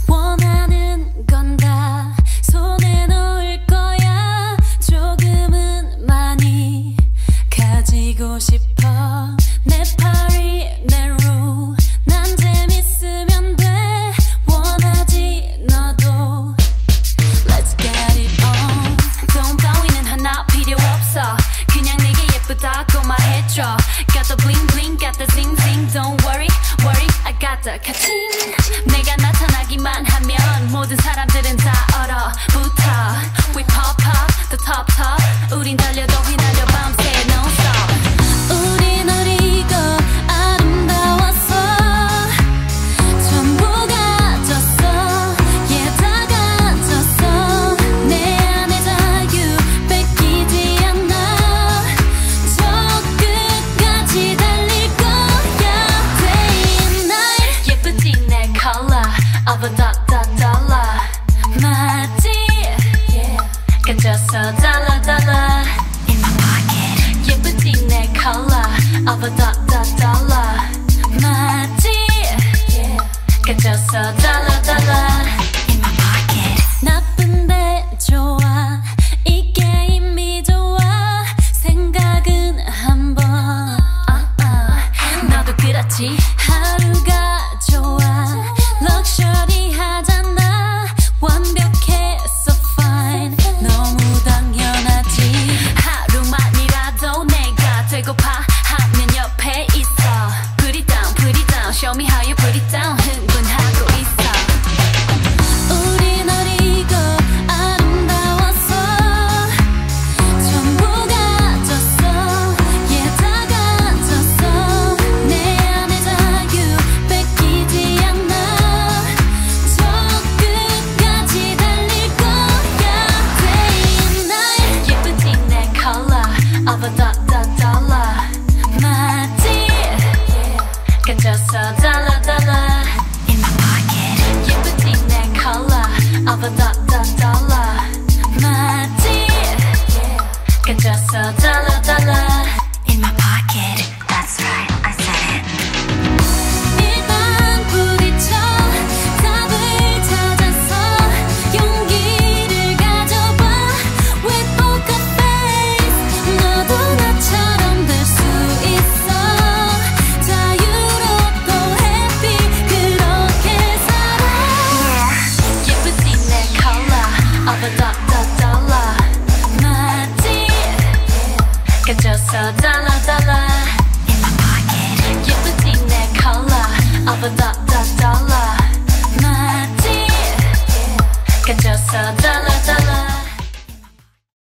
원하는 건 다 손에 놓을 거야. 조금은 많이 가지고 싶어. 내 파리 내 루 난 재밌으면 돼. 원하지 너도 Let's get it on. 돈 따위는 하나 필요 없어. 그냥 내게 예쁘다고 말해줘. Got the bling bling got the zing zing. Don't worry worry I got the catching. 내가 나타나기만 하면 모든 사람들은 다 얼어붙어. We pop pop the top top. 우린 달려도 휘날려 밤새 non stop. 우린 어리고 아름다웠어. 전부 가졌어. yeah 다 가졌어. 내 안에 자유 뺏기지 않아. 저 끝까지 달릴 거야. Day and night. 예쁘지 내 color of a dollar. 맞지? 갇혀서 달라 in my pocket. 예쁘지 내 color of a dollar. 맞지? 갇혀서 달라 in my pocket. 나쁜데 좋아 이 게임이 좋아. 생각은 한번 너도 그렇지. 하루가 좋아 럭셔리 하잖아. 완벽해 so fine. 너무 당연하지. 하루만이라도 내가 되고파 하면 옆에 있어. Put it down show me how you put it down. 흥분하고 있어. 우린 어리고 아름다웠어. 전부 가졌어. yeah 다 가졌어. 내 안에 자유 뺏기지 않아. 저 끝까지 달릴 거야. Day and night. 예쁘지 내 color of a dollar. 맞지? 갇혀서 달라 in my pocket. 예쁘지 내 color of a dollar. 맞지? 갇혀서 달라 in my pocket. That's right, I said it. 일단 부딪혀 답을 찾아서 용기를 가져봐. With poker face 너도 나처럼 될 수 있어. 자유롭고 happy 그렇게 살아. 예쁘지 내 color of a dollar. 맞지? 갇혀서 달라 in my pocket. 예쁘지 내 color of a dollar. 맞지? 갇혀서 달라